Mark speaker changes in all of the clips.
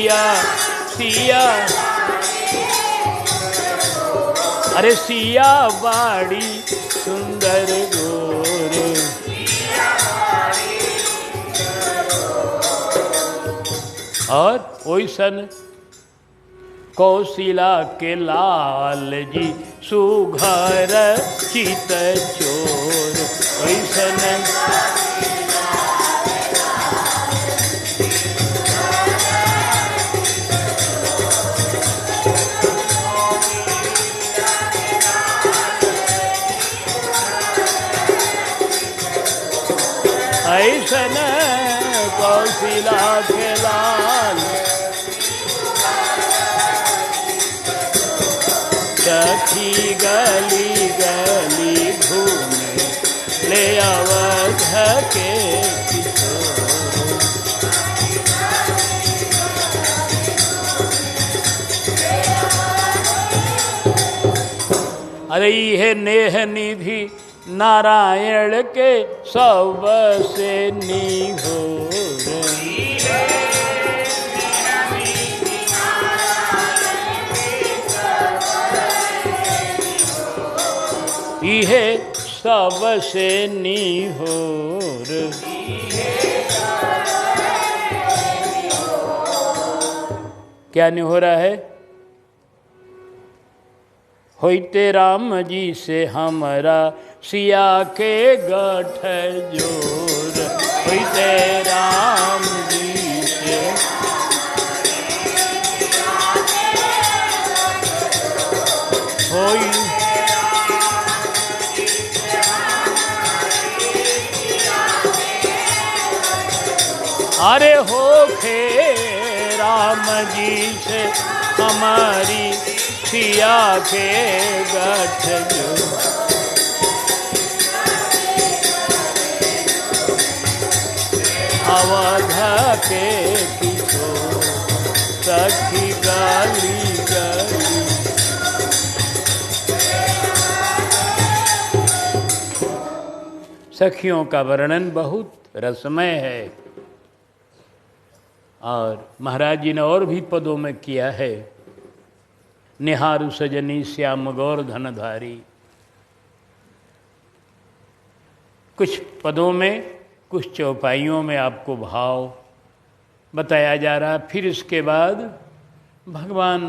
Speaker 1: सिया सिया, अरे सिया बाड़ी सुंदर गोरे। और ओइसन कौशिला के लाल जी सुघर चित चोर। ओइसन ऐसन कौशिला के लाल सखी गली गली घूमे ले अवध के किशोर। अरे ये नेह निधि नारायण के सबसे निघोर। इहे सबसे निहोर। क्या निहोरा है? होइते राम जी से हमरा सिया के गठ जोर। होइते राम जी से होई, अरे होखे राम जी से हमारी सिया के गठ जोर। अवध के किशोर सखी गली गली। सखियों का वर्णन बहुत रसमय है और महाराज जी ने और भी पदों में किया है। निहारु सजनी श्याम गौर धनधारी, कुछ पदों में कुछ चौपाइयों में आपको भाव बताया जा रहा। फिर इसके बाद भगवान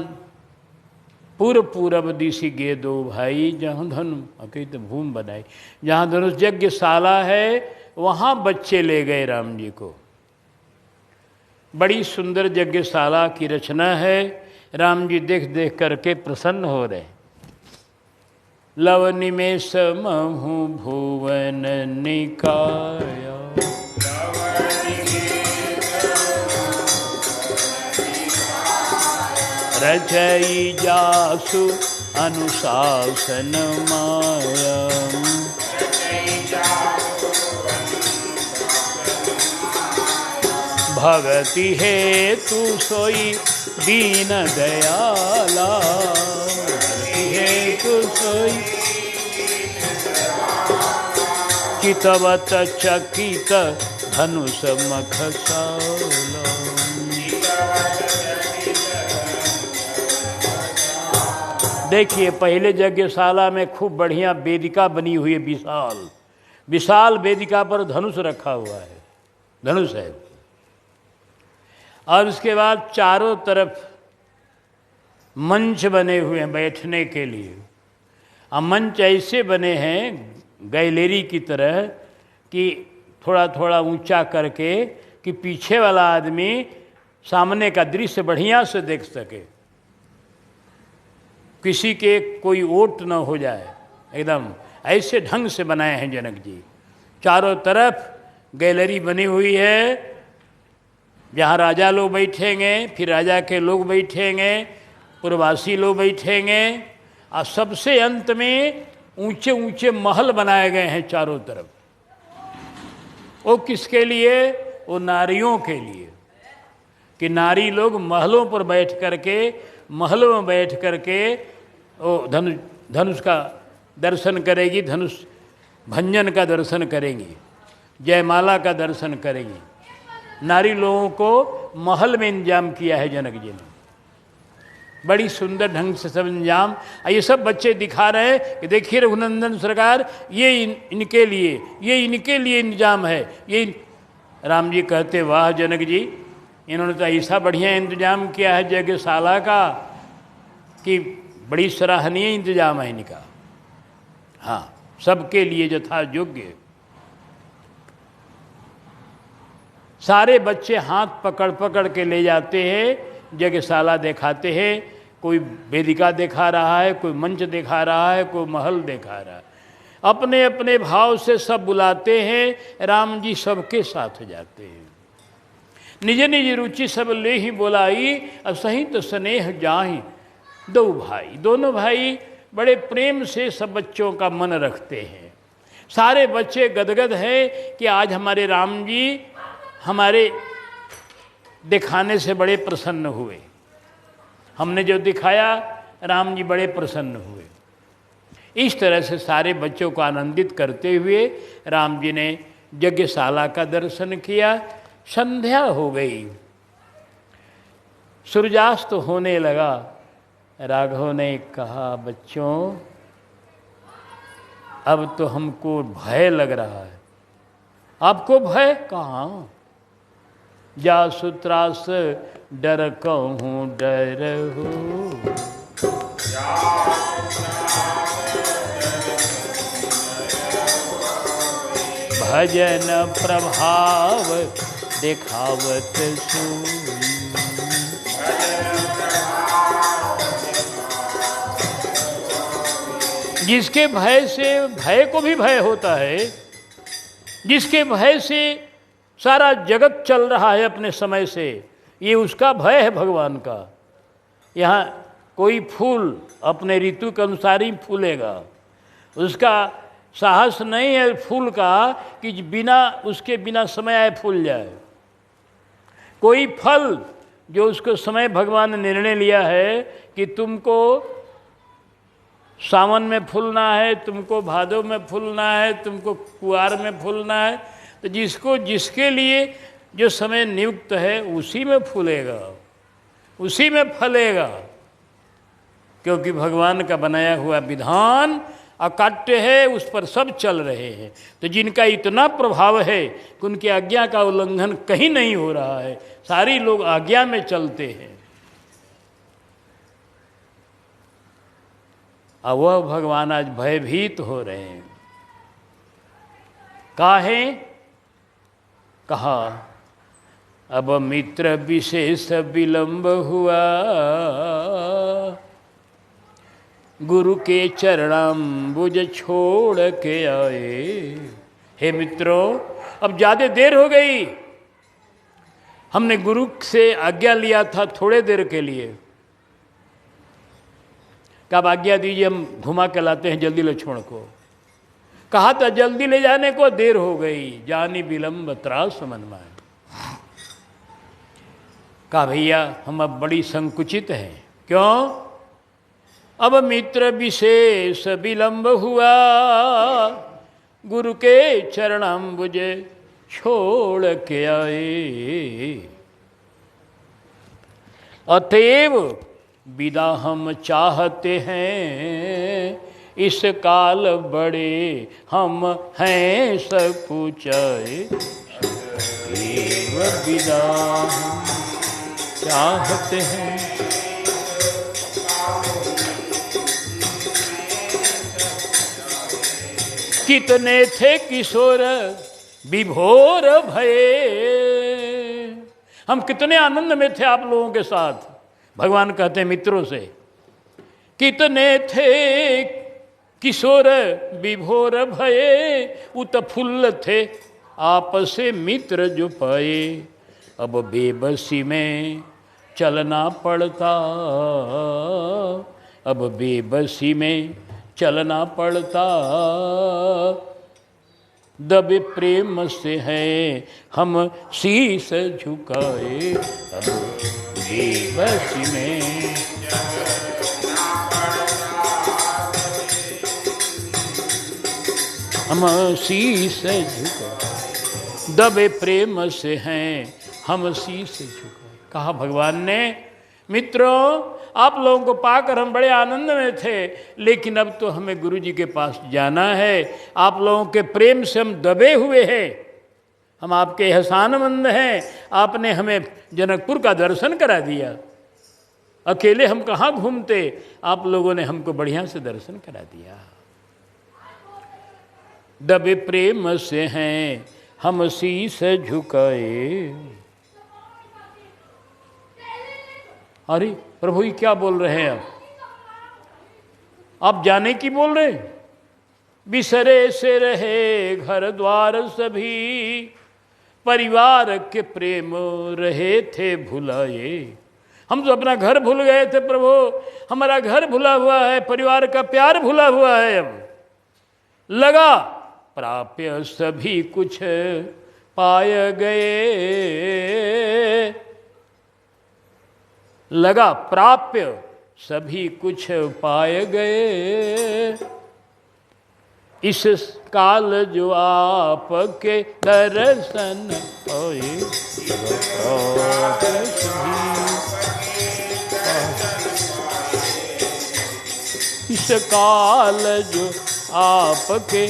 Speaker 1: पूरब दिशि गे दो भाई, जहाँ धनु अकित भूमि बनाई। जहाँ धनुष यज्ञशाला है वहाँ बच्चे ले गए राम जी को। बड़ी सुंदर यज्ञशाला की रचना है। राम जी देख देख करके प्रसन्न हो रहे। लव निमेष महु भुवन निकाया, रचई जासु अनुशासन माया। भगति हेतु सोई दीन दयाला, भगति हेतु सोई चितवत चकित धनुष मखसाला। देखिए पहले यज्ञशाला में खूब बढ़िया वेदिका बनी हुई है, विशाल विशाल वेदिका पर धनुष रखा हुआ है, धनुष है। और उसके बाद चारों तरफ मंच बने हुए हैं बैठने के लिए। अब मंच ऐसे बने हैं गैलेरी की तरह कि थोड़ा थोड़ा ऊंचा करके कि पीछे वाला आदमी सामने का दृश्य बढ़िया से देख सके, किसी के कोई ओट न हो जाए। एकदम ऐसे ढंग से बनाए हैं जनक जी। चारों तरफ गैलरी बनी हुई है, जहाँ राजा लोग बैठेंगे, फिर राजा के लोग बैठेंगे, पुरवासी लोग बैठेंगे, और सबसे अंत में ऊंचे ऊंचे महल बनाए गए हैं चारों तरफ। वो किसके लिए? वो नारियों के लिए, कि नारी लोग महलों पर बैठ करके, महलों में बैठ करके वो धनुष का दर्शन करेगी, धनुष भंजन का दर्शन करेंगी, जयमाला का दर्शन करेंगी। नारी लोगों को महल में इंतजाम किया है जनक जी ने, बड़ी सुंदर ढंग से सब इंतजाम। ये सब बच्चे दिखा रहे हैं कि देखिए रघुनंदन सरकार, ये इनके लिए इंतजाम है। ये राम जी कहते वाह जनक जी, इन्होंने तो ऐसा बढ़िया इंतजाम किया है यज्ञशाला का कि बड़ी सराहनीय इंतजाम है इनका। हाँ, सबके लिए यथा योग्य। सारे बच्चे हाथ पकड़ पकड़ के ले जाते हैं, यज्ञशाला दिखाते हैं। कोई वेदिका दिखा रहा है, कोई मंच दिखा रहा है, कोई महल दिखा रहा है। अपने अपने भाव से सब बुलाते हैं, राम जी सबके साथ जाते हैं। निज निज रुचि सब ले ही बोलाई, असहित स्नेह जाहि दो भाई। दोनों भाई बड़े प्रेम से सब बच्चों का मन रखते हैं। सारे बच्चे गदगद हैं कि आज हमारे राम जी हमारे दिखाने से बड़े प्रसन्न हुए। हमने जो दिखाया राम जी बड़े प्रसन्न हुए। इस तरह से सारे बच्चों को आनंदित करते हुए राम जी ने यज्ञशाला का दर्शन किया। संध्या हो गई, सूर्यास्त होने लगा। राघव ने कहा, बच्चों अब तो हमको भय लग रहा है। आपको भय? कहाँ, जासु त्रास डर कहूँ डर हो, भजन प्रभाव दिखावत सुई। जिसके भय से, भय को भी भय होता है, जिसके भय से सारा जगत चल रहा है अपने समय से, ये उसका भय है भगवान का। यहाँ कोई फूल अपने ऋतु के अनुसार ही फूलेगा, उसका साहस नहीं है फूल का कि उसके बिना समय आए फूल जाए। कोई फल जो उसको समय भगवान ने निर्णय लिया है कि तुमको सावन में फूलना है, तुमको भादो में फूलना है, तुमको कुआर में फूलना है, तो जिसको जिसके लिए जो समय नियुक्त है उसी में फूलेगा, उसी में फलेगा। क्योंकि भगवान का बनाया हुआ विधान अकाट्य है, उस पर सब चल रहे हैं। तो जिनका इतना प्रभाव है कि उनकी आज्ञा का उल्लंघन कहीं नहीं हो रहा है, सारी लोग आज्ञा में चलते हैं। और वह भगवान आज भयभीत हो रहे हैं। काहे? कहा अब मित्र विशेष विलंब हुआ, गुरु के चरणाम्बुज छोड़ के आए। हे मित्रों, अब ज़्यादा देर हो गई। हमने गुरु से आज्ञा लिया था थोड़े देर के लिए, कब आज्ञा दीजिए हम घुमा के लाते हैं जल्दी लक्ष्मण को। कहा था जल्दी ले जाने को, देर हो गई, जानी विलंब त्रास मन में। कहा भैया हम अब बड़ी संकुचित हैं। क्यों? अब मित्र विशेष विलंब हुआ, गुरु के चरणाम्बुज छोड़ के आए। अतएव विदा हम चाहते हैं, इस काल बड़े हम हैं सकुचाए। विदा हम चाहते हैं, कितने थे किशोर विभोर भये। हम कितने आनंद में थे आप लोगों के साथ। भगवान कहते हैं मित्रों से, कितने थे किशोर विभोर भये, उत्फुल्ल थे आपसे मित्र जो पाए। अब बेबसी में चलना पड़ता, अब बेबसी में चलना पड़ता, दबे प्रेम से हैं हम शीश झुकाए। अब बेबसी में हम शीश झुकाए, दबे प्रेम से हैं हम शीश झुकाए। कहा भगवान ने, मित्रों आप लोगों को पाकर हम बड़े आनंद में थे, लेकिन अब तो हमें गुरु जी के पास जाना है। आप लोगों के प्रेम से हम दबे हुए हैं, हम आपके एहसानमंद हैं। आपने हमें जनकपुर का दर्शन करा दिया, अकेले हम कहाँ घूमते, आप लोगों ने हमको बढ़िया से दर्शन करा दिया। दबे प्रेम से हैं हम शीश झुकाए। अरे प्रभु ये क्या बोल रहे हैं आप जाने की बोल रहे हैं? बिसरे से रहे घर द्वार सभी, परिवार के प्रेम रहे थे भुलाए। हम तो अपना घर भूल गए थे प्रभु, हमारा घर भुला हुआ है, परिवार का प्यार भुला हुआ है। अब लगा प्राप्य सभी कुछ पाए गए, लगा प्राप्य सभी कुछ पाए गए। इस काल जो आपके दर्शन होए, इस काल जो आपके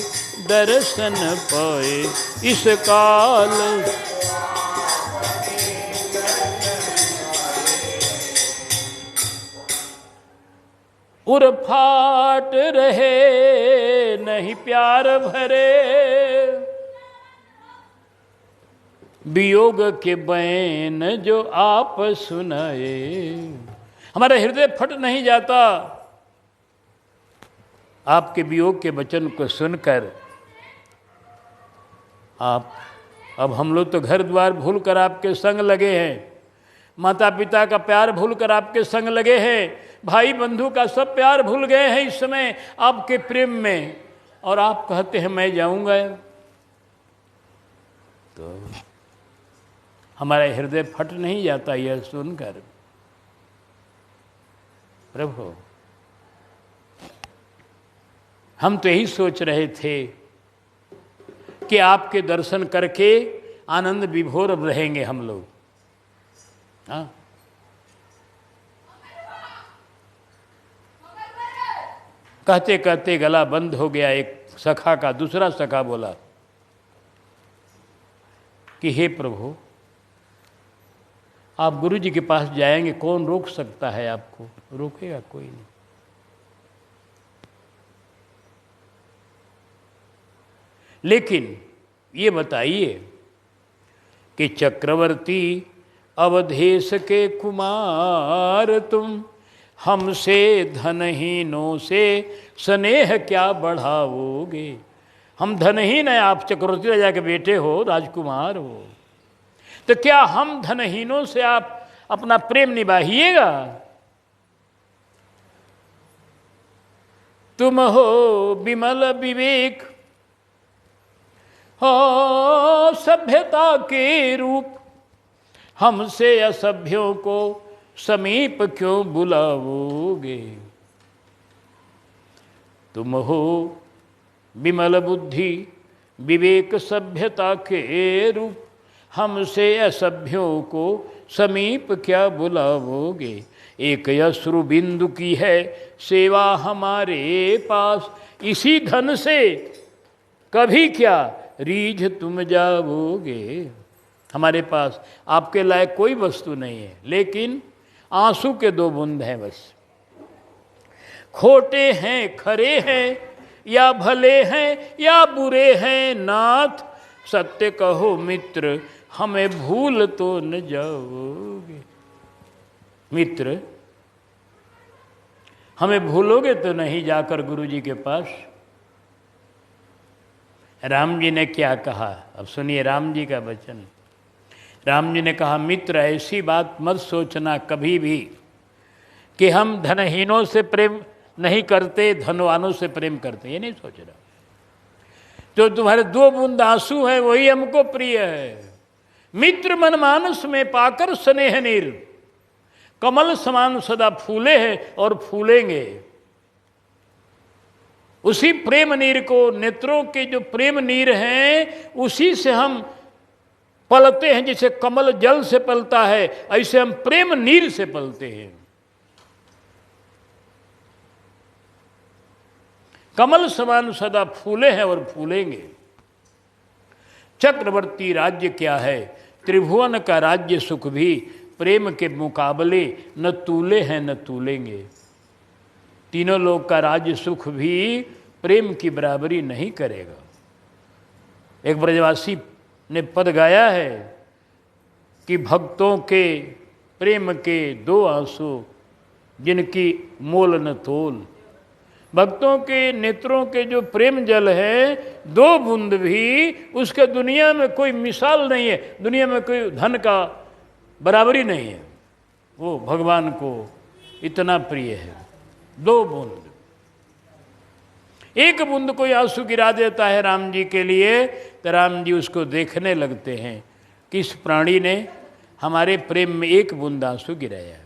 Speaker 1: दर्शन पाए, इस काल उर्फाट रहे नहीं प्यार भरे, वियोग के बैन जो आप सुनाए। हमारा हृदय फट नहीं जाता आपके वियोग के वचन को सुनकर। आप अब हम लोग तो घर द्वार भूल कर आपके संग लगे हैं, माता पिता का प्यार भूल कर आपके संग लगे हैं, भाई बंधु का सब प्यार भूल गए हैं इस समय आपके प्रेम में, और आप कहते हैं मैं जाऊंगा। तो हमारा हृदय फट नहीं जाता यह सुनकर। प्रभु हम तो यही सोच रहे थे कि आपके दर्शन करके आनंद विभोर रहेंगे हम लोग। हाँ, कहते कहते गला बंद हो गया एक सखा का। दूसरा सखा बोला कि हे प्रभु आप गुरु जी के पास जाएंगे, कौन रोक सकता है आपको? रोकेगा कोई नहीं। लेकिन ये बताइए कि चक्रवर्ती अवधेश के कुमार तुम, हमसे धनहीनों से स्नेह क्या बढ़ाओगे? हम धनहीन हैं, आप चक्रवर्ती राजा के बेटे हो, राजकुमार हो, तो क्या हम धनहीनों से आप अपना प्रेम निभाइएगा? तुम हो विमल विवेक, हो सभ्यता के रूप, हमसे असभ्यों को समीप क्यों बुलाओगे? तुम हो विमल बुद्धि विवेक सभ्यता के रूप, हमसे असभ्यों को समीप क्या बुलाओगे? एक अश्रु बिंदु की है सेवा हमारे पास, इसी धन से कभी क्या रीझ तुम जाओगे? हमारे पास आपके लायक कोई वस्तु नहीं है, लेकिन आंसू के 2 बूंद हैं बस। खोटे हैं खरे हैं या भले हैं या बुरे हैं नाथ, सत्य कहो मित्र हमें भूल तो न जाओगे। मित्र हमें भूलोगे तो नहीं जाकर गुरु जी के पास? राम जी ने क्या कहा, अब सुनिए राम जी का वचन। राम जी ने कहा, मित्र ऐसी बात मत सोचना कभी भी कि हम धनहीनों से प्रेम नहीं करते, धनवानों से प्रेम करते, ये नहीं सोच रहा। जो तुम्हारे 2 बूंद आंसू हैं वही हमको प्रिय है। मित्र मनमानस में पाकर स्नेह नीर, कमल समान सदा फूले हैं और फूलेंगे। उसी प्रेम नीर को, नेत्रों के जो प्रेम नीर हैं, उसी से हम पलते हैं जैसे कमल जल से पलता है, ऐसे हम प्रेम नीर से पलते हैं। कमल समान सदा फूले हैं और फूलेंगे। चक्रवर्ती राज्य क्या है? त्रिभुवन का राज्य सुख भी प्रेम के मुकाबले न तूले हैं न तूलेंगे। तीनों लोक का राज्य सुख भी प्रेम की बराबरी नहीं करेगा। एक ब्रजवासी ने पद गाया है कि भक्तों के प्रेम के दो आंसू जिनकी मोल न तोल। भक्तों के नेत्रों के जो प्रेम जल है, दो बूंद भी उसके दुनिया में कोई मिसाल नहीं है, दुनिया में कोई धन का बराबरी नहीं है। वो भगवान को इतना प्रिय है। दो बूंद, एक बूंद कोई आंसू गिरा देता है राम जी के लिए, तो राम जी उसको देखने लगते हैं कि इस प्राणी ने हमारे प्रेम में एक बूंद आंसू गिराया।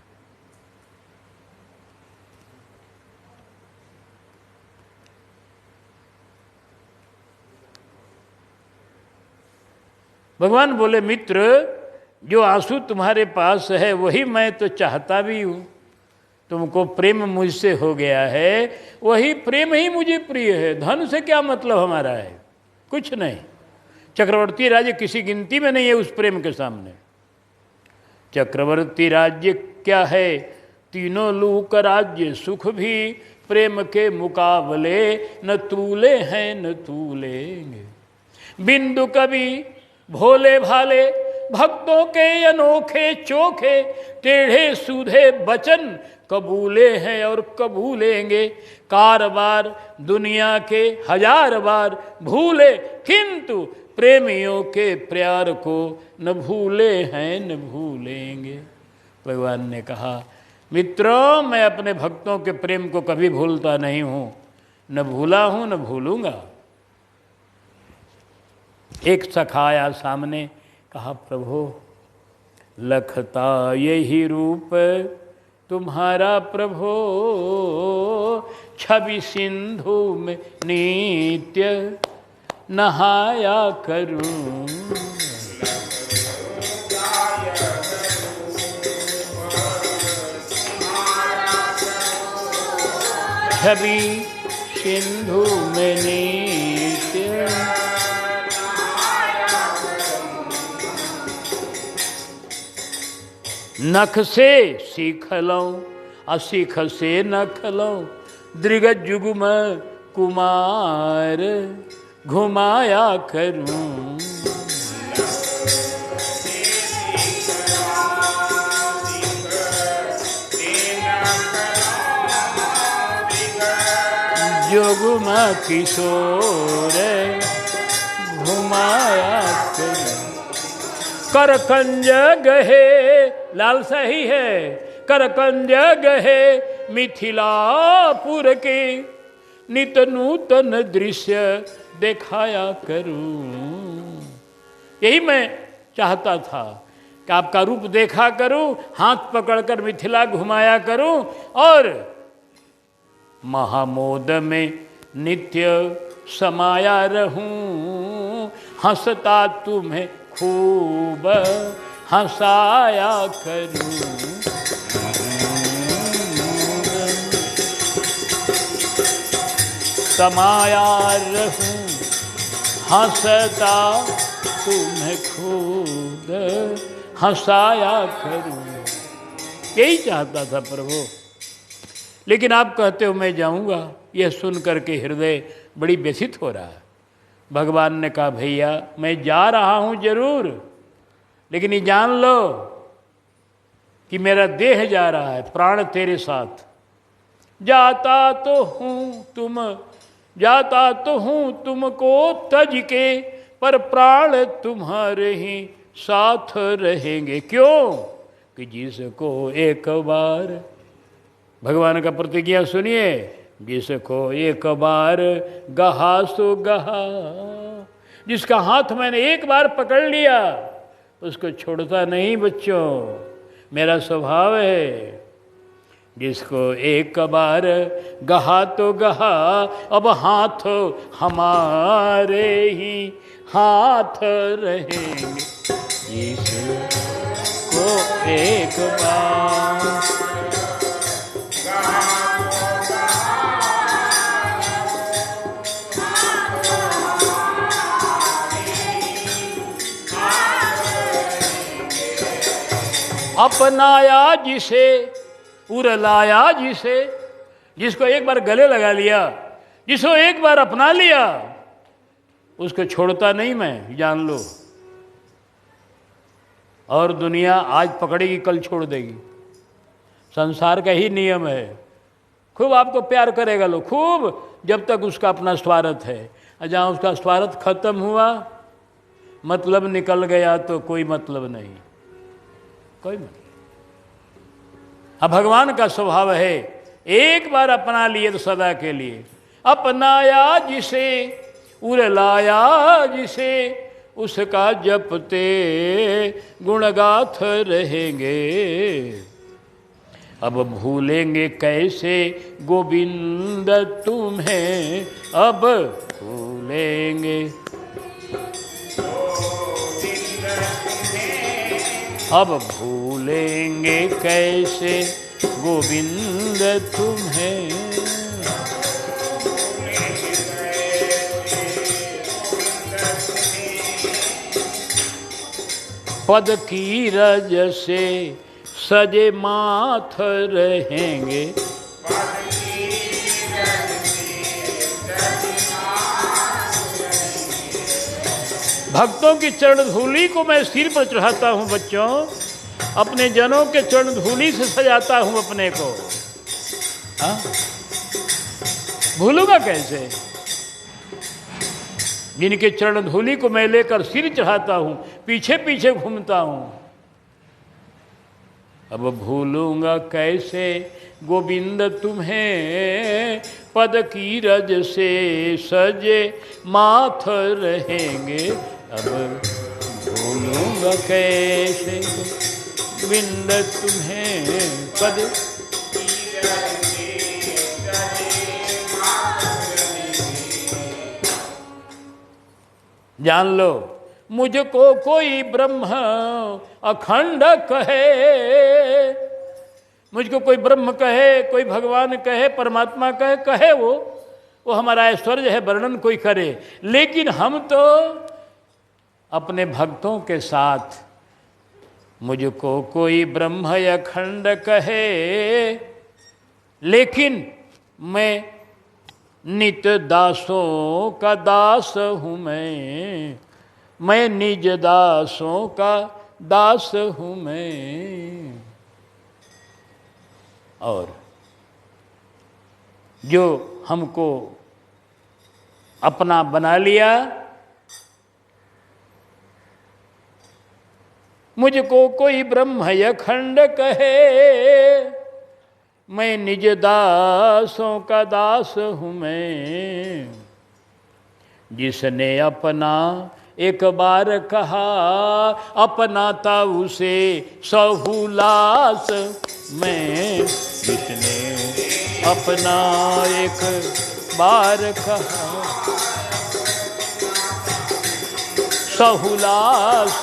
Speaker 1: भगवान बोले, मित्र, जो आंसू तुम्हारे पास है वही मैं तो चाहता भी हूँ। तुमको प्रेम मुझसे हो गया है, वही प्रेम ही मुझे प्रिय है। धन से क्या मतलब हमारा है? कुछ नहीं। चक्रवर्ती राज्य किसी गिनती में नहीं है उस प्रेम के सामने। चक्रवर्ती राज्य क्या है? तीनों लोक राज्य सुख भी प्रेम के मुकाबले न तूले हैं न तूलेंगे। बिंदु कवि भोले भाले भक्तों के अनोखे चोखे, टेढ़े सूधे बचन कबूले हैं और कबूलेंगे। कारबार दुनिया के हजार बार भूले, किंतु प्रेमियों के प्यार को न भूले हैं न भूलेंगे। भगवान ने कहा, मित्रों, मैं अपने भक्तों के प्रेम को कभी भूलता नहीं हूँ, न भूला हूँ न भूलूंगा। एक सखा आया सामने, कहा, प्रभु, लखता यही रूप तुम्हारा प्रभो, छवि सिंधु में नित्य नहाया करूं। छवि सिंधु में नित्य नख से सीख लऊं, असीख से नख लऊं। दृग जुगम कुमार घुमाया करूं। जुगम किशोर घुमाया करूं। करकंज गहे, लालसा ही है, करकंज गहे मिथिलापुर के, नित नूतन दृश्य दिखाया करूं। यही मैं चाहता था कि आपका रूप देखा करूं, हाथ पकड़कर मिथिला घुमाया करूं और महामोद में नित्य समाया रहूं। हंसता तुम्हें खूब हंसाया करूं। समाया रहूं, हंसता तुम्हें खूब हंसाया करूं। यही चाहता था प्रभु, लेकिन आप कहते हो मैं जाऊंगा, यह सुन करके हृदय बड़ी व्यथित हो रहा है। भगवान ने कहा, भैया, मैं जा रहा हूं जरूर, लेकिन ये जान लो कि मेरा देह जा रहा है, प्राण तेरे साथ। जाता तो हूं तुमको तज के, पर प्राण तुम्हारे ही साथ रहेंगे। क्यों? कि जिसको एक बार, भगवान का प्रतिज्ञा सुनिए, जिसको एक बार गहा सो गहा। जिसका हाथ मैंने एक बार पकड़ लिया उसको छोड़ता नहीं बच्चों, मेरा स्वभाव है। जिसको एक बार गहा तो गहा, अब हाथ हमारे ही हाथ रहेंगे। जिसको एक बार अपनाया जिसे, उरलाया जिसे, जिसको एक बार गले लगा लिया, जिसको एक बार अपना लिया, उसको छोड़ता नहीं मैं, जान लो। और दुनिया आज पकड़ेगी कल छोड़ देगी, संसार का ही नियम है। खूब आपको प्यार करेगा लोग, खूब, जब तक उसका अपना स्वार्थ है। जहाँ उसका स्वार्थ खत्म हुआ, मतलब निकल गया, तो कोई मतलब नहीं, कोई मतलब। अब भगवान का स्वभाव है, एक बार अपना लिए तो सदा के लिए। अपनाया जिसे, उरलाया जिसे, उसका जपते गुणगाथ रहेंगे। अब भूलेंगे कैसे गोविंद तुम्हें, अब भूलेंगे, अब भूलेंगे कैसे गोविंद तुम्हें। पद की रज से सजे माथ रहेंगे। भक्तों की चरण धूली को मैं सिर पर चढ़ाता हूँ बच्चों, अपने जनों के चरण धूली से सजाता हूँ अपने को। हाँ, भूलूंगा कैसे? जिनके चरण धूली को मैं लेकर सिर चढ़ाता हूँ, पीछे पीछे घूमता हूँ, अब भूलूंगा कैसे गोविंद तुम्हें। पद की रज से सजे माथ रहेंगे, अब भूलूंगा कैसे गोविंद तुम्हें। पद की रज से सजे माथ रहेंगे। जान लो, मुझको कोई ब्रह्म अखंड कहे, मुझको कोई ब्रह्म कहे, कोई भगवान कहे, परमात्मा कहे, कहे वो हमारा ऐश्वर्य है, वर्णन कोई करे। लेकिन हम तो अपने भक्तों के साथ, मुझको कोई ब्रह्म अखंड कहे, लेकिन मैं नित दासों का दास हूँ मैं निज दासों का दास हूँ मैं। और जो हमको अपना बना लिया, मुझको कोई ब्रह्म अखंड कहे, मैं निज दासों का दास हूँ मैं। जिसने अपना एक बार कहा, अपनाता उसे सहुलास मैं। जिसने अपना एक बार कहा, सहुलास।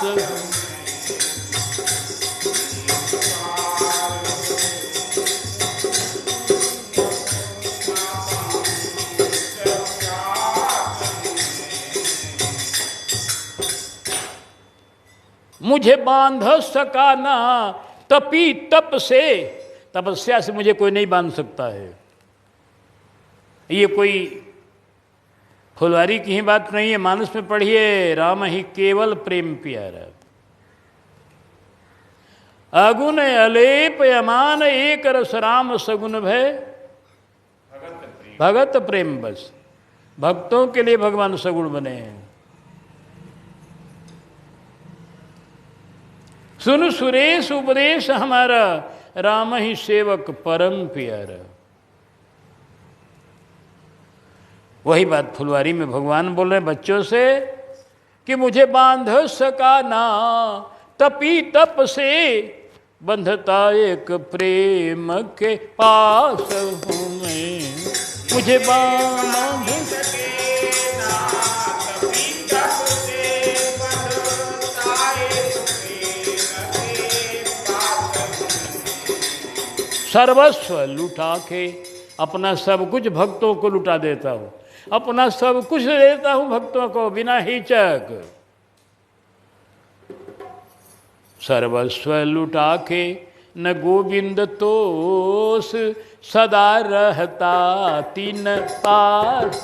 Speaker 1: मुझे बांध सका ना तपी तप से, तपस्या से मुझे कोई नहीं बांध सकता है। ये कोई फुलवारी की ही बात नहीं है, मानस में पढ़िए, राम ही केवल प्रेम प्यारा। अगुण अलेप यमान एक रस राम सगुन भय, भगत प्रेम बस। भक्तों के लिए भगवान सगुण बने हैं। सुन सुरेश उपदेश हमारा, राम ही सेवक परम प्यारा। वही बात फुलवारी में भगवान बोल रहे बच्चों से कि मुझे बांध सका ना तपी तप से, बंधता एक प्रेम के पास हूँ मैं। मुझे बांध सके ना तपी तप से, बंधता एक सर्वस्व लुटा के, अपना सब कुछ भक्तों को लुटा देता हूँ, अपना सब कुछ देता हूँ भक्तों को बिना हिचक। सर्वस्व लुटा के न गोविंद तोष, सदा रहता तीन पास।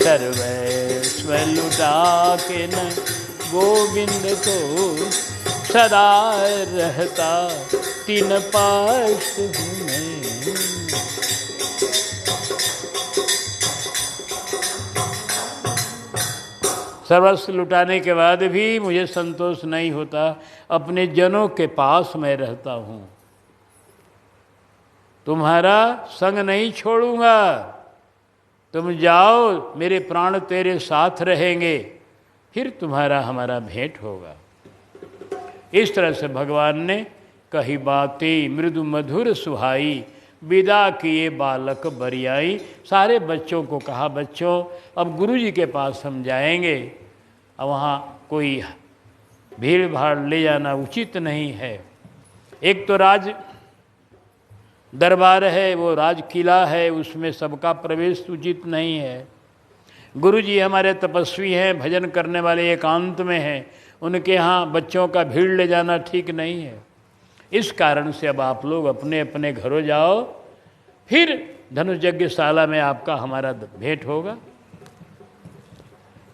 Speaker 1: सर्वस्व लुटा के न गोविंद तोष, सदा रहता तीन पास हूँ मैं। सर्वस्व लुटाने के बाद भी मुझे संतोष नहीं होता, अपने जनों के पास मैं रहता हूँ। तुम्हारा संग नहीं छोड़ूंगा, तुम जाओ, मेरे प्राण तेरे साथ रहेंगे, फिर तुम्हारा हमारा भेंट होगा। इस तरह से भगवान ने कही बातें मृदु मधुर सुहाई, विदा किए बालक बरियाई। सारे बच्चों को कहा, बच्चों अब गुरु जी के पास हम जाएंगे, अब वहाँ कोई भीड़ भाड़ ले जाना उचित नहीं है। एक तो राज दरबार है, वो राज किला है, उसमें सबका प्रवेश उचित नहीं है। गुरु जी हमारे तपस्वी हैं, भजन करने वाले एकांत में हैं, उनके यहाँ बच्चों का भीड़ ले जाना ठीक नहीं है। इस कारण से अब आप लोग अपने अपने घरों जाओ, फिर धनुष यज्ञशाला में आपका हमारा भेंट होगा।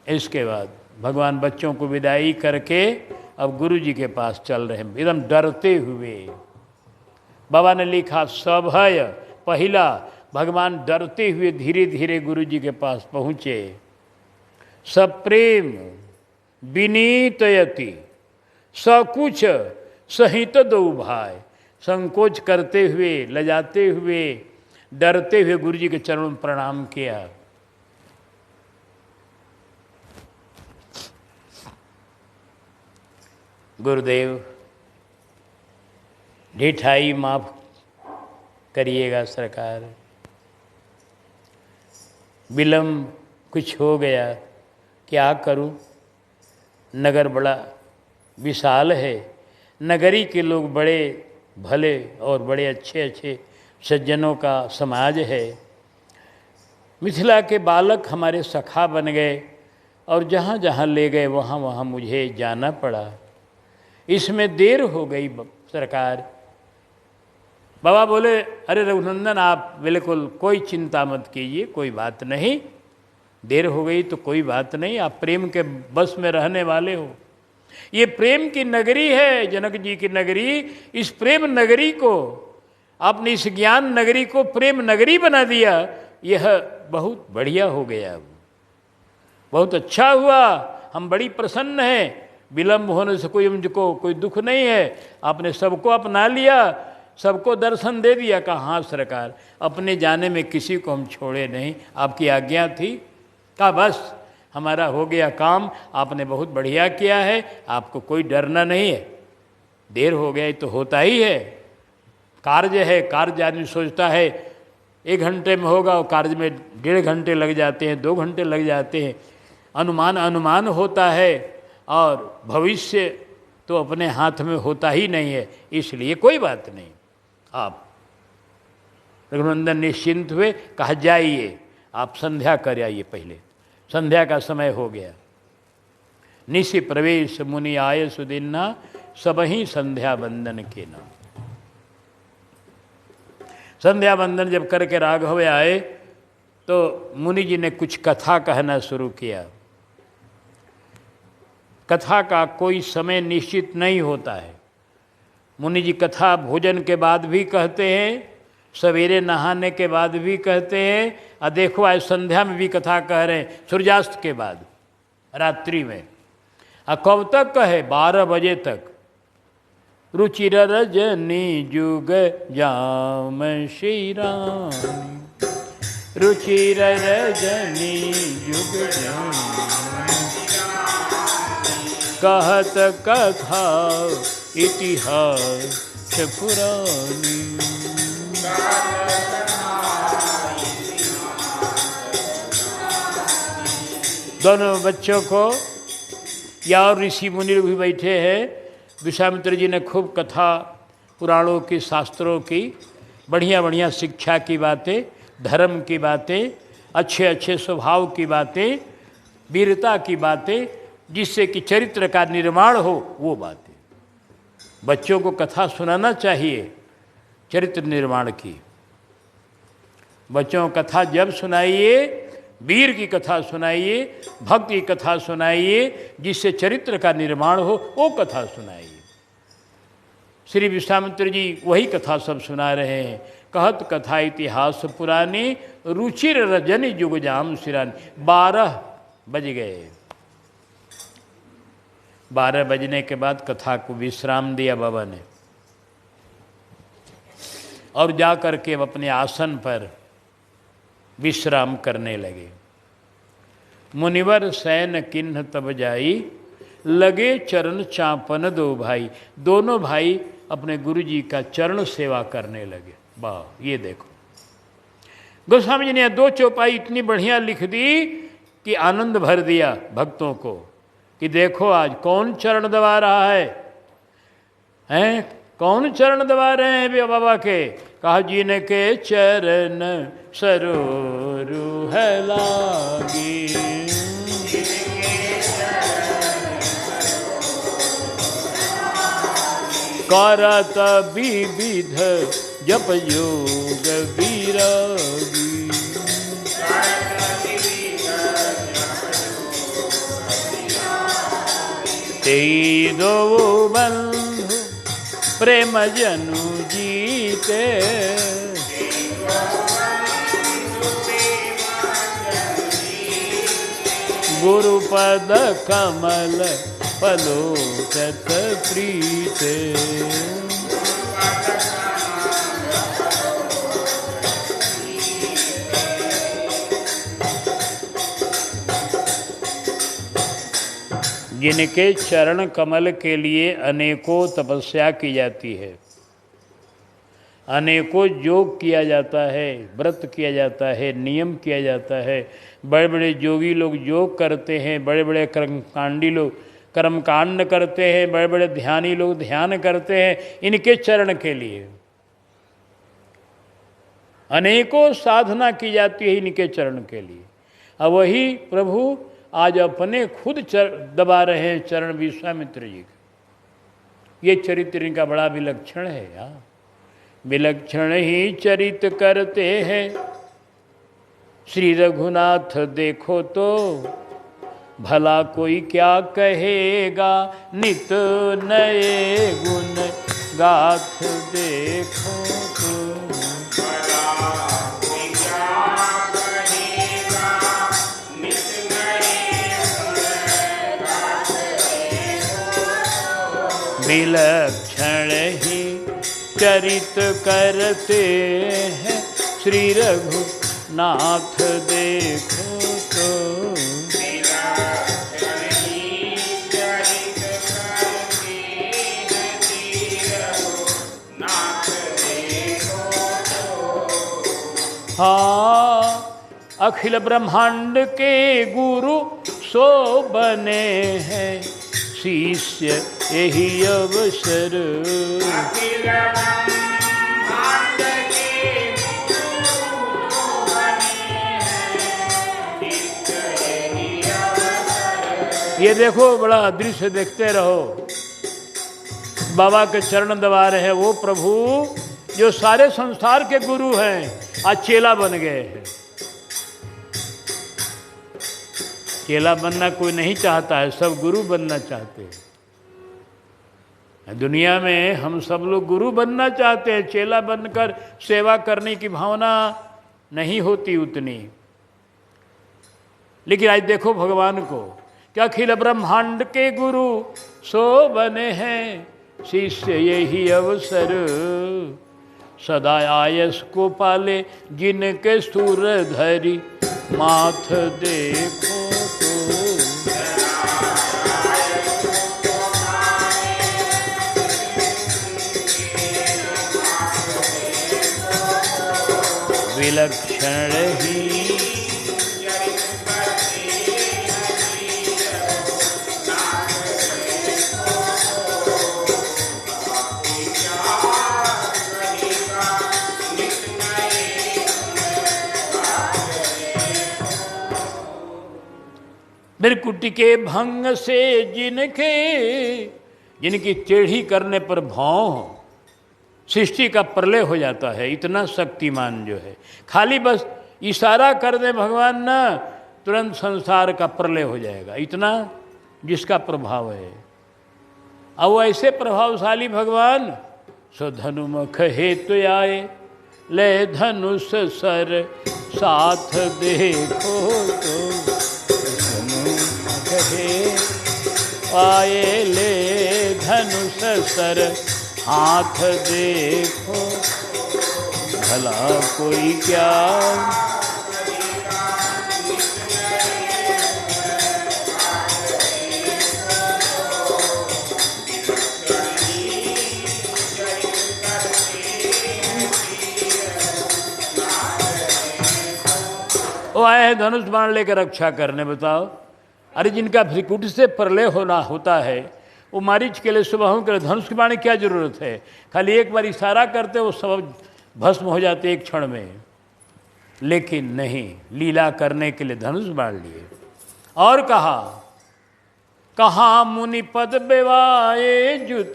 Speaker 1: इसके बाद भगवान बच्चों को विदाई करके अब गुरु जी के पास चल रहे हैं, एकदम डरते हुए। बाबा ने लिखा सभय पहला, भगवान डरते हुए धीरे धीरे गुरु जी के पास पहुँचे। सप्रेम विनीतयति सकुच सहित दो भाई, संकोच करते हुए, लजाते हुए, डरते हुए गुरु जी के चरणों में प्रणाम किया। गुरुदेव ढिठाई माफ करिएगा सरकार, विलम्ब कुछ हो गया, क्या करूं? नगर बड़ा विशाल है, नगरी के लोग बड़े भले और बड़े अच्छे अच्छे सज्जनों का समाज है। मिथिला के बालक हमारे सखा बन गए और जहाँ जहाँ ले गए वहाँ वहाँ मुझे जाना पड़ा। इसमें देर हो गई सरकार। बाबा बोले, अरे रघुनंदन आप बिल्कुल कोई चिंता मत कीजिए, कोई बात नहीं, देर हो गई तो कोई बात नहीं, आप प्रेम के बस में रहने वाले हो। ये प्रेम की नगरी है, जनक जी की नगरी। इस प्रेम नगरी को आपने, इस ज्ञान नगरी को प्रेम नगरी बना दिया, यह बहुत बढ़िया हो गया, बहुत अच्छा हुआ। हम बड़ी प्रसन्न हैं, विलम्ब होने से कोई मुझको कोई दुख नहीं है। आपने सबको अपना लिया, सबको दर्शन दे दिया। कहा हाँ सरकार, अपने जाने में किसी को हम छोड़े नहीं, आपकी आज्ञा थी। कहा बस हमारा हो गया काम, आपने बहुत बढ़िया किया है, आपको कोई डरना नहीं है। देर हो गया तो होता ही है, कार्य है, कार्य आदमी सोचता है 1 घंटे में होगा, और कार्य में 1.5 घंटे लग जाते हैं, 2 घंटे लग जाते हैं। अनुमान होता है, और भविष्य तो अपने हाथ में होता ही नहीं है, इसलिए कोई बात नहीं। आप रघुनंदन निश्चिंत हुए, कहा जाइए आप संध्या कर आइए, पहले संध्या का समय हो गया। निशि प्रवेश मुनि आय सुदिन्ना, सबही संध्या बंदन के नाम। संध्या बंदन जब करके राघव आए तो मुनि जी ने कुछ कथा कहना शुरू किया। कथा का कोई समय निश्चित नहीं होता है। मुनि जी कथा भोजन के बाद भी कहते हैं, सवेरे नहाने के बाद भी कहते हैं, और देखो आज संध्या में भी कथा कह रहे हैं, सूर्यास्त के बाद रात्रि में। और कब तक कहे? 12 बजे तक। रुचिर रजनी जुग जाम श्री राम, रुचिर रजनी जुग जाम, कहत कथा इतिहास पुरानी। दोनों बच्चों को, या और ऋषि मुनि भी बैठे हैं, विश्वामित्र जी ने खूब कथा पुराणों की, शास्त्रों की बढ़िया बढ़िया शिक्षा की बातें, धर्म की बातें, अच्छे अच्छे स्वभाव की बातें, वीरता की बातें, जिससे कि चरित्र का निर्माण हो, वो बातें। बच्चों को कथा सुनाना चाहिए चरित्र निर्माण की। बच्चों को कथा जब सुनाइए, वीर की कथा सुनाइए, भक्त की कथा सुनाइए, जिससे चरित्र का निर्माण हो, वो कथा सुनाइए। श्री विश्वामित्र जी वही कथा सब सुना रहे हैं। कहत कथा इतिहास पुरानी, रुचिर रजन जुग जाम सिरानी। 12 बज गए। 12 बजने के बाद कथा को विश्राम दिया बाबा ने, और जा कर के अपने आसन पर विश्राम करने लगे। मुनिवर सैन किन्ह तब जाई, लगे चरण चापन दो भाई। दोनों भाई अपने गुरु जी का चरण सेवा करने लगे। वाह, ये देखो गोस्वामी जी ने 2 चौपाई इतनी बढ़िया लिख दी कि आनंद भर दिया भक्तों को, कि देखो आज कौन चरण दबा रहा है, हैं? कौन चरण दबा रहे हैं बाबा के? कहा जिनके चरण सरोरु है लागी, करत विविध जप योग विरागी। तेई दो बंधु प्रेम जनु जीते, गुरुपद कमल पलोकत प्रीते। जिनके चरण कमल के लिए अनेकों तपस्या की जाती है, अनेकों योग किया जाता है, व्रत किया जाता है, नियम किया जाता है। बड़े बड़े योगी लोग योग करते हैं, बड़े बड़े कर्मकांडी लोग कर्मकांड करते हैं, बड़े बड़े ध्यानी लोग ध्यान करते हैं इनके चरण के लिए। अनेकों साधना की जाती है इनके चरण के लिए। अब वही प्रभु आज अपने खुद दबा रहे हैं चरण विश्वामित्र जी के। ये चरित्र इनका बड़ा विलक्षण है यार। विलक्षण ही चरित करते हैं श्री रघुनाथ, देखो तो भला कोई क्या कहेगा, नित नए गुण गाथ देखो तो। विलक्षण ही चरित करते हैं श्री रघुनाथ, देखो तो। हाँ, अखिल ब्रह्मांड के गुरु सो बने हैं शिष्य यही अवसर। ये देखो बड़ा दृश्य देखते रहो। बाबा के चरण दबा रहे हैं वो प्रभु जो सारे संसार के गुरु हैं, आज चेला बन गए हैं। चेला बनना कोई नहीं चाहता है, सब गुरु बनना चाहते हैं। दुनिया में हम सब लोग गुरु बनना चाहते हैं, चेला बनकर सेवा करने की भावना नहीं होती उतनी। लेकिन आज देखो भगवान को, क्या अखिल ब्रह्मांड के गुरु सो बने हैं शिष्य यही अवसर। सदा आयस को पाले जिनके सुर धरी माथ देखो तो। विलक्षण ही बिरकुटी के भंग से जिनकी टेढ़ी करने पर भाव हो, सृष्टि का प्रलय हो जाता है। इतना शक्तिमान जो है, खाली बस इशारा कर दे भगवान ना, तुरंत संसार का प्रलय हो जाएगा, इतना जिसका प्रभाव है। अब वो ऐसे प्रभावशाली भगवान, सो धनुमुख हेतु आए, ले धनुष सर साथ देखो तो, धनुमुख हेतु आए, ले धनुष सर हाथ देखो, भला कोई क्या वो आए हैं धनुष बाण लेकर रक्षा करने। बताओ, अरे जिनका भ्रिकुट से प्रलय होना होता है, वो मारीच के लिए, सुबह के लिए धनुष के बाण की क्या जरूरत है? खाली एक बार इशारा करते वो सब भस्म हो जाते एक क्षण में। लेकिन नहीं, लीला करने के लिए धनुष बाण लिए। और कहा मुनि पद बेवाए जुत,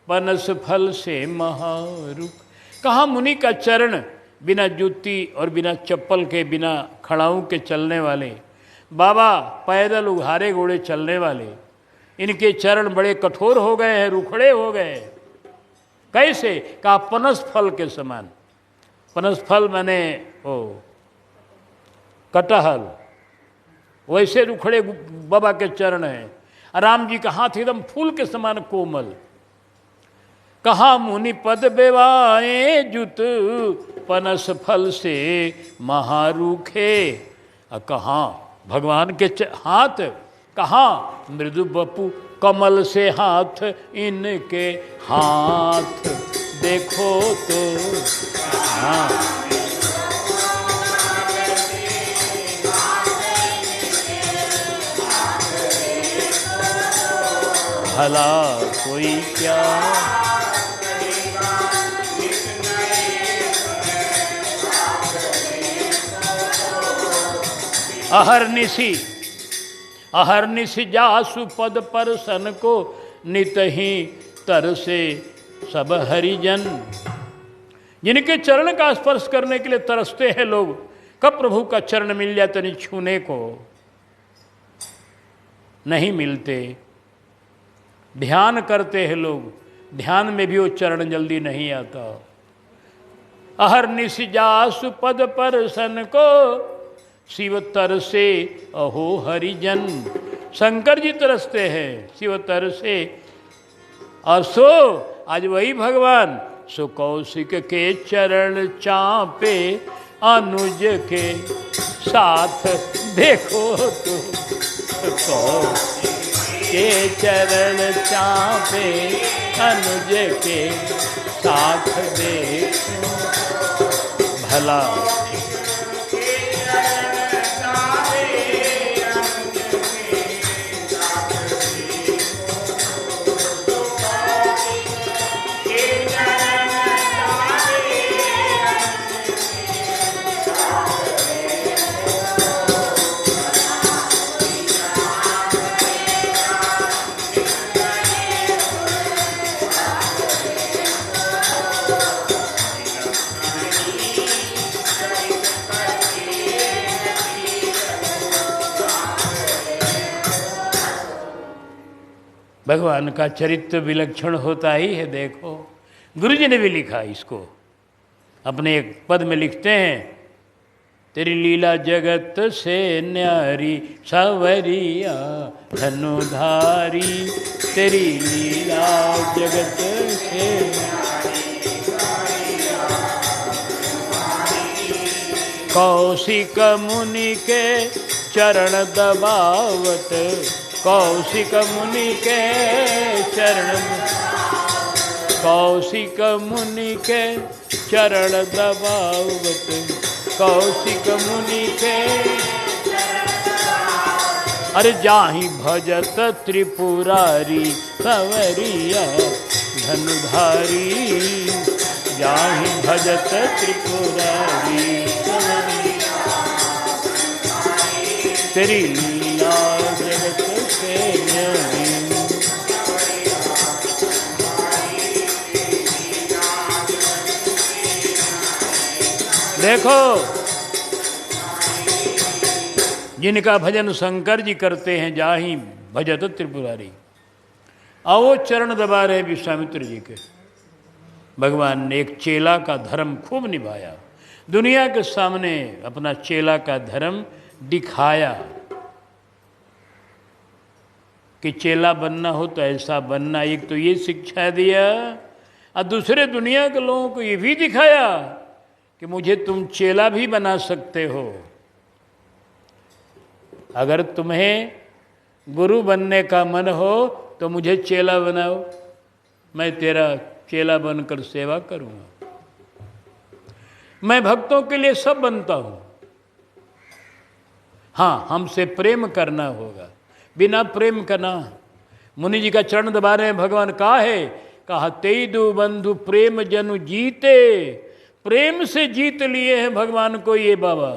Speaker 1: पनस फल से महारुख। कहा मुनि का चरण, बिना जूती और बिना चप्पल के, बिना खड़ाऊ के चलने वाले बाबा, पैदल उघारे घोड़े चलने वाले, इनके चरण बड़े कठोर हो गए हैं, रुखड़े हो गए। कैसे? कहा पनस फल के समान। पनस फल माने ओ कटहल, वैसे रुखड़े बाबा के चरण हैं। राम जी का हाथ एकदम फूल के समान कोमल। कहा मुनि पद बेवाए जुत, पनस फल से महारूखे। कहाँ भगवान के हाथ, कहाँ मृदु बपु कमल से हाथ, इनके हाथ देखो तो। हाँ, भला कोई क्या अहरनिशि जासु पद पर सन को, नित ही तर से सब हरिजन। जिनके चरण का स्पर्श करने के लिए तरसते हैं लोग, कब प्रभु का चरण मिल जाए तो नहीं छूने को नहीं मिलते। ध्यान करते हैं लोग, ध्यान में भी वो चरण जल्दी नहीं आता। अहरनिशि जासु पद पर सन को, शिव तरसे अहो हरिजन। शंकर जी तरसते हैं, शिव तरसे। और सो आज वही भगवान, सो कौशिक के चरण चापे, अनुज के साथ देखो तो। कौशिक के चरण चापे, अनुज के साथ देखो, भला भगवान का चरित्र विलक्षण होता ही है। देखो, गुरु जी ने भी लिखा इसको, अपने एक पद में लिखते हैं, तेरी लीला जगत से न्यारी, सवरिया धनुधारी। तेरी लीला जगत से कौशिक मुनि के चरण दबावत, कौशिक मुनि के चरण, कौशिक मुनि के चरण दबावत, कौशिक मुनि के। अरे जाहि भजत त्रिपुरारी, सवरिया धनुधारी। जाहि भजत त्रिपुरारी, तेरी लीला से न्याय। देखो जिनका भजन शंकर जी करते हैं जाहि भजत त्रिपुरारी, और वो चरण दबा रहे विश्वामित्र जी के। भगवान ने एक चेला का धर्म खूब निभाया, दुनिया के सामने अपना चेला का धर्म दिखाया कि चेला बनना हो तो ऐसा बनना। एक तो ये शिक्षा दिया और दूसरे दुनिया के लोगों को ये भी दिखाया कि मुझे तुम चेला भी बना सकते हो। अगर तुम्हें गुरु बनने का मन हो तो मुझे चेला बनाओ, मैं तेरा चेला बनकर सेवा करूँगा। मैं भक्तों के लिए सब बनता हूँ। हाँ, हमसे प्रेम करना होगा, बिना प्रेम करना। मुनि जी का चरण दबा रहे हैं भगवान। का है? कहा तेई दो बंधु प्रेम जनु जीते। प्रेम से जीत लिए हैं भगवान को ये बाबा,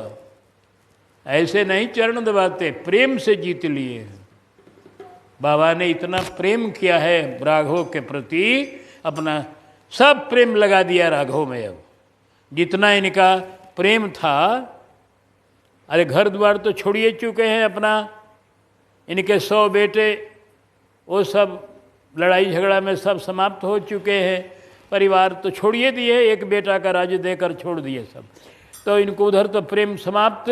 Speaker 1: ऐसे नहीं चरण दबाते, प्रेम से जीत लिए हैं। बाबा ने इतना प्रेम किया है राघव के प्रति, अपना सब प्रेम लगा दिया राघव में। अब जितना इनका प्रेम था, अरे घर द्वार तो छोड़िए चुके हैं अपना, इनके 100 बेटे वो सब लड़ाई झगड़ा में सब समाप्त हो चुके हैं। परिवार तो छोड़िए दिए, एक बेटा का राज्य देकर छोड़ दिए सब। तो इनको उधर तो प्रेम समाप्त,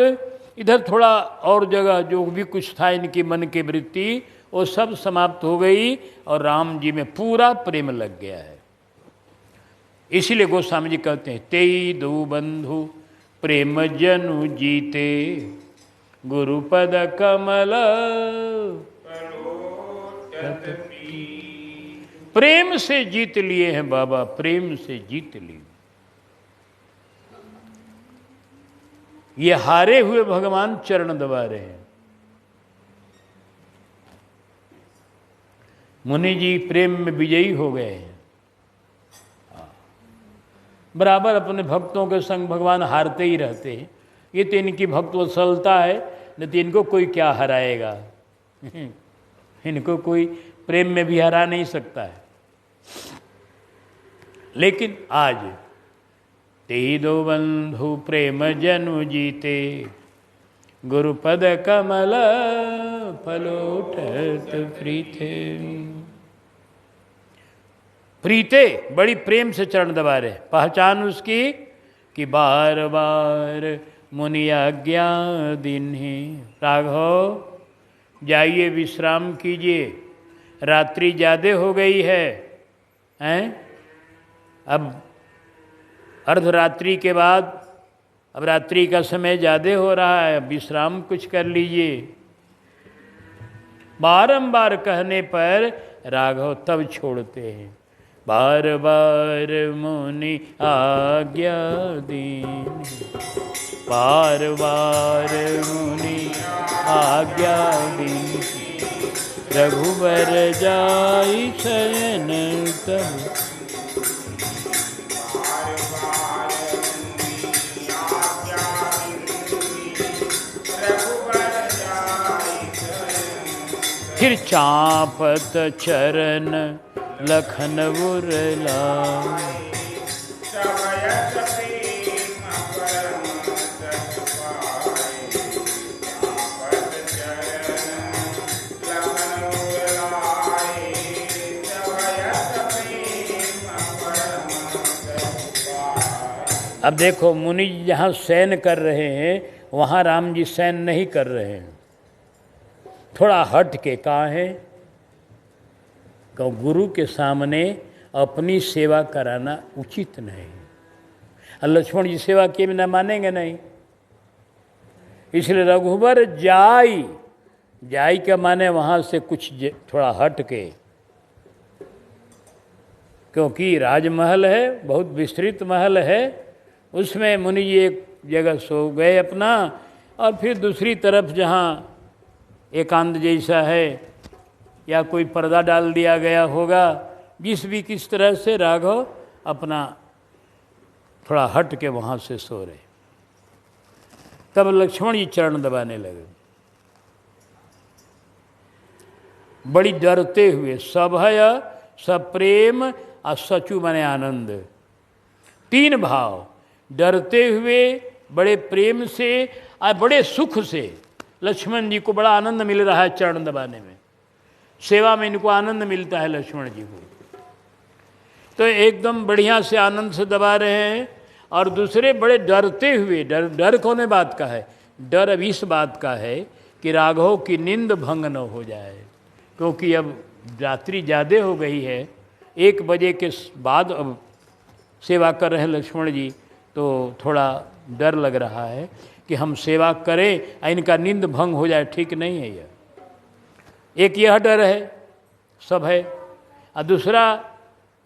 Speaker 1: इधर थोड़ा और जगह जो भी कुछ था इनकी मन की वृत्ति वो सब समाप्त हो गई और राम जी में पूरा प्रेम लग गया है। इसीलिए गोस्वामी जी कहते हैं तेई दो बंधु प्रेम जनु जीते, गुरुपद कमल प्रेम से जीत लिए हैं बाबा, प्रेम से जीत लिए। ये हारे हुए भगवान चरण दबा रहे हैं। मुनि जी प्रेम में विजयी हो गए हैं। बराबर अपने भक्तों के संग भगवान हारते ही रहते हैं। ये तो इनकी भक्त वत्सलता है, नहीं तो इनको कोई क्या हराएगा। इनको कोई प्रेम में भी हरा नहीं सकता है। लेकिन आज तेई दो बंधु प्रेम जनु जीते, गुरुपद कमल पलोटत प्रीते। प्रीते बड़ी प्रेम से चरण दबा रहे। पहचान उसकी कि बार बार मुनि आज्ञा दीन्हि। राघव जाइए विश्राम कीजिए, रात्रि ज़्यादा हो गई है, हैं? अब अर्धरात्रि के बाद अब रात्रि का समय ज़्यादा हो रहा है, विश्राम कुछ कर लीजिए। बारंबार कहने पर राघव तब छोड़ते हैं। बार बार मुनि आज्ञा दीन्हि, बार बार मुनि आज्ञा दीन्हि, रघुबर जाई शयन तब। फिर चापत चरण लखन उरला। अब देखो मुनि जी जहाँ शयन कर रहे हैं वहाँ राम जी शयन नहीं कर रहे हैं, थोड़ा हट के। कहाँ है? गुरु के सामने अपनी सेवा कराना उचित नहीं। और लक्ष्मण जी सेवा किए बिना मानेंगे नहीं, इसलिए रघुबर जाई, जाई का माने वहाँ से कुछ थोड़ा हट के, क्योंकि राजमहल है, बहुत विस्तृत महल है, उसमें मुनि जी एक जगह सो गए अपना, और फिर दूसरी तरफ जहाँ एकांत जैसा है या कोई पर्दा डाल दिया गया होगा, जिस भी किस तरह से राघव अपना थोड़ा हट के वहाँ से सो रहे। तब लक्ष्मण जी चरण दबाने लगे। बड़ी डरते हुए, सभय सप्रेम और सचु माने आनंद। 3 भाव, डरते हुए, बड़े प्रेम से और बड़े सुख से। लक्ष्मण जी को बड़ा आनंद मिल रहा है चरण दबाने में, सेवा में इनको आनंद मिलता है लक्ष्मण जी को, तो एकदम बढ़िया से आनंद से दबा रहे हैं। और दूसरे बड़े डरते हुए, डर कौन बात का है? डर अब इस बात का है कि राघव की नींद भंग न हो जाए, क्योंकि अब रात्रि ज़्यादा हो गई है, 1 बजे के बाद अब सेवा कर रहे हैं लक्ष्मण जी, तो थोड़ा डर लग रहा है कि हम सेवा करें, इनका नींद भंग हो जाए, ठीक नहीं है यह। एक यह डर है, सब है। और दूसरा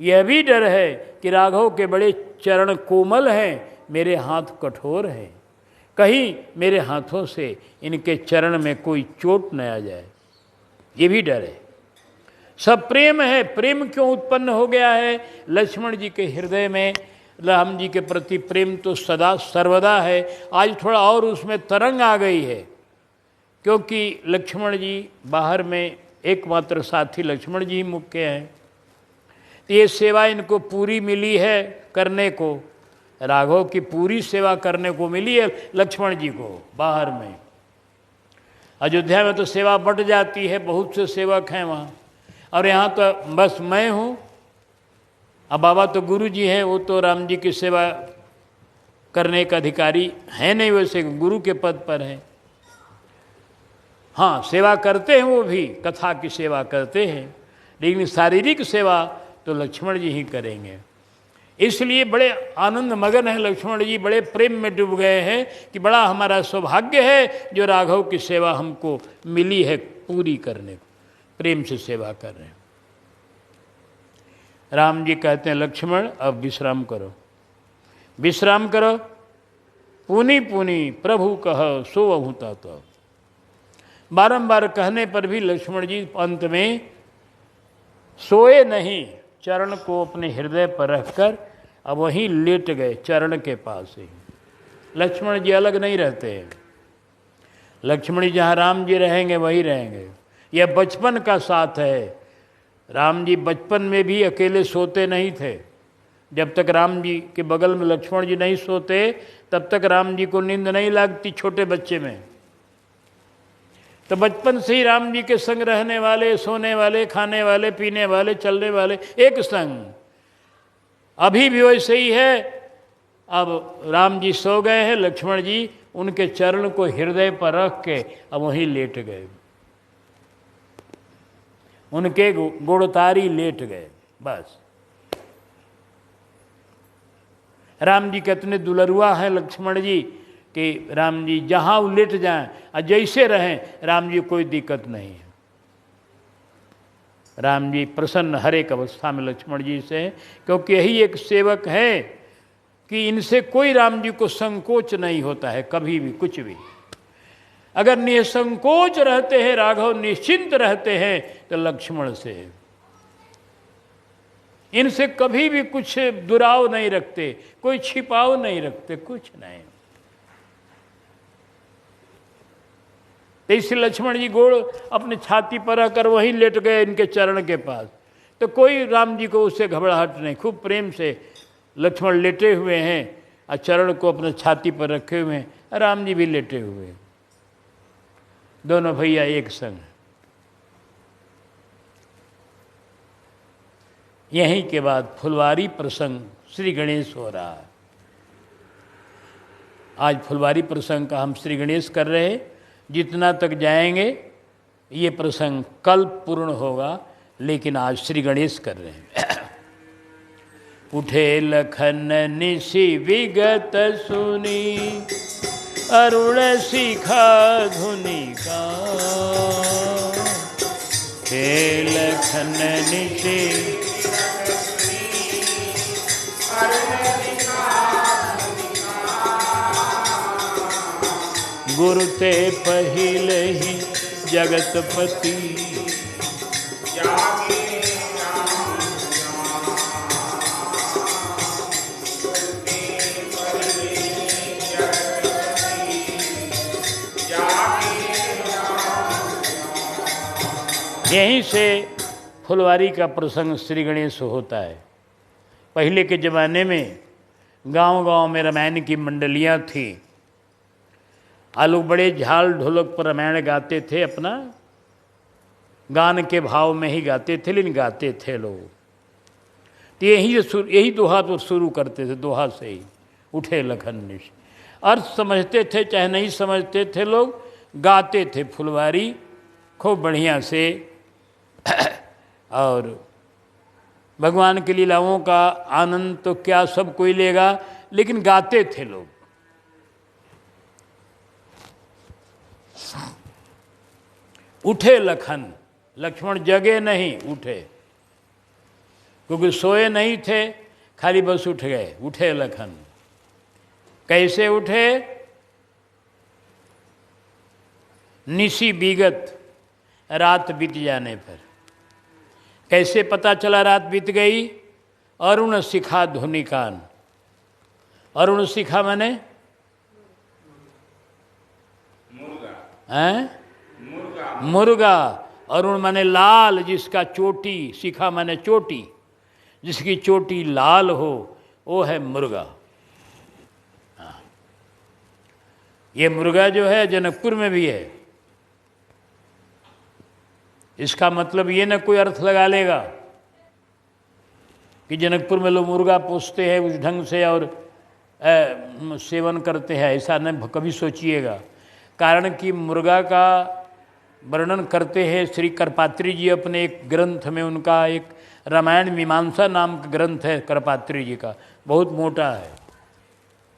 Speaker 1: यह भी डर है कि राघव के बड़े चरण कोमल हैं, मेरे हाथ कठोर हैं, कहीं मेरे हाथों से इनके चरण में कोई चोट न आ जाए, ये भी डर है। सब प्रेम है। प्रेम क्यों उत्पन्न हो गया है? लक्ष्मण जी के हृदय में राम जी के प्रति प्रेम तो सदा सर्वदा है, आज थोड़ा और उसमें तरंग आ गई है, क्योंकि लक्ष्मण जी बाहर में एकमात्र साथी लक्ष्मण जी ही मुख्य हैं। ये सेवा इनको पूरी मिली है करने को, राघव की पूरी सेवा करने को मिली है लक्ष्मण जी को। बाहर में अयोध्या में तो सेवा बट जाती है, बहुत से सेवक हैं वहाँ, और यहाँ तो बस मैं हूँ। अब बाबा तो गुरु जी हैं, वो तो राम जी की सेवा करने का अधिकारी है नहीं, वैसे गुरु के पद पर हैं। हाँ, सेवा करते हैं, वो भी कथा की सेवा करते हैं, लेकिन शारीरिक सेवा तो लक्ष्मण जी ही करेंगे। इसलिए बड़े आनंद मगन है लक्ष्मण जी, बड़े प्रेम में डूब गए हैं कि बड़ा हमारा सौभाग्य है जो राघव की सेवा हमको मिली है पूरी करने को, प्रेम से सेवा कर रहे हैं। राम जी कहते हैं लक्ष्मण अब विश्राम करो, विश्राम करो। पुनि पुनि प्रभु कह सोवहु तात। बारंबार कहने पर भी लक्ष्मण जी अंत में सोए नहीं, चरण को अपने हृदय पर रखकर अब वहीं लेट गए, चरण के पास ही। लक्ष्मण जी अलग नहीं रहते हैं, लक्ष्मण जी जहाँ राम जी रहेंगे वहीं रहेंगे। यह बचपन का साथ है। राम जी बचपन में भी अकेले सोते नहीं थे, जब तक राम जी के बगल में लक्ष्मण जी नहीं सोते तब तक राम जी को नींद नहीं लगती छोटे बच्चे में। तो बचपन से ही राम जी के संग रहने वाले, सोने वाले, खाने वाले, पीने वाले, चलने वाले, एक संग। अभी भी वैसे ही है। अब राम जी सो गए हैं, लक्ष्मण जी उनके चरण को हृदय पर रख के अब वहीं लेट गए, उनके गुड़तारी लेट गए बस। राम जी कितने दुलरुआ हैं लक्ष्मण जी कि राम जी जहाँ वो लेट जाएं और जैसे रहें, राम जी कोई दिक्कत नहीं है। राम जी प्रसन्न हर एक अवस्था में लक्ष्मण जी से, क्योंकि यही एक सेवक है कि इनसे कोई राम जी को संकोच नहीं होता है कभी भी, कुछ भी। अगर निसंकोच रहते हैं राघव, निश्चिंत रहते हैं तो लक्ष्मण से, इनसे कभी भी कुछ दुराव नहीं रखते, कोई छिपाव नहीं रखते, कुछ नहीं। तो इसलिए लक्ष्मण जी गोड़ अपने छाती पर रखकर वहीं लेट गए इनके चरण के पास, तो कोई राम जी को उससे घबराहट नहीं। खूब प्रेम से लक्ष्मण लेटे हुए हैं और चरण को अपने छाती पर रखे हुए हैं, राम जी भी लेटे हुए हैं, दोनों भैया एक संग। यहीं के बाद फुलवारी प्रसंग श्री गणेश हो रहा है। आज फुलवारी प्रसंग का हम श्री गणेश कर रहे हैं। जितना तक जाएंगे ये प्रसंग कल पूर्ण होगा, लेकिन आज श्री गणेश कर रहे हैं। उठे लखन निशि विगत सुनी, अरुण शिखा धुनि का। उठे लखन निशि गुरु ते पहिले ही जगतपति। यहीं से फुलवारी का प्रसंग श्री गणेश होता है। पहले के ज़माने में गांव-गांव में रामायण की मंडलियां थीं। लोग बड़े झाल ढोलक पर रामायण गाते थे, अपना गान के भाव में ही गाते थे, लेकिन गाते थे लोग। तो यही दोहा तो शुरू करते थे, दोहा से ही उठे लखन निश। अर्थ समझते थे चाहे नहीं समझते थे, लोग गाते थे फुलवारी खूब बढ़िया से। और भगवान की लीलाओं का आनंद तो क्या सब कोई लेगा, लेकिन गाते थे लोग। उठे लखन, लक्ष्मण जगे नहीं, उठे, क्योंकि सोए नहीं थे, खाली बस उठ गए। उठे लखन, कैसे उठे? निशी बीगत, रात बीत जाने पर। कैसे पता चला रात बीत गई? अरुण शिखा धुनिकान। अरुण शिखा माने मुर्गा। अरुण माने लाल, जिसका चोटी, शिखा माने चोटी, जिसकी चोटी लाल हो वो है मुर्गा। हाँ, ये मुर्गा जो है जनकपुर में भी है। इसका मतलब ये ना कोई अर्थ लगा लेगा कि जनकपुर में लोग मुर्गा पोसते हैं उस ढंग से और सेवन करते हैं, ऐसा न कभी सोचिएगा। कारण कि मुर्गा का वर्णन करते हैं श्री करपात्री जी अपने एक ग्रंथ में। उनका एक रामायण मीमांसा नाम का ग्रंथ है करपात्री जी का, बहुत मोटा है।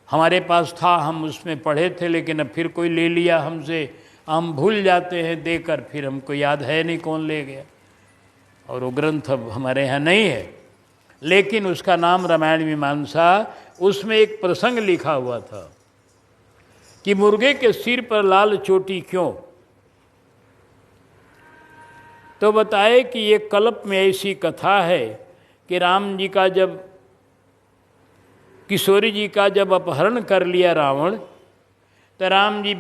Speaker 1: हमारे पास था, हम उसमें पढ़े थे, लेकिन अब फिर कोई ले लिया हमसे। हम भूल जाते हैं देकर, फिर हमको याद है नहीं कौन ले गया, और वो ग्रंथ अब हमारे यहाँ नहीं है। लेकिन उसका नाम रामायण मीमांसा। उसमें एक प्रसंग लिखा हुआ था कि मुर्गे के सिर पर लाल चोटी क्यों? तो बताए कि ये कल्प में ऐसी कथा है कि राम जी का जब, किशोरी जी का जब अपहरण कर लिया रावण, तो राम जी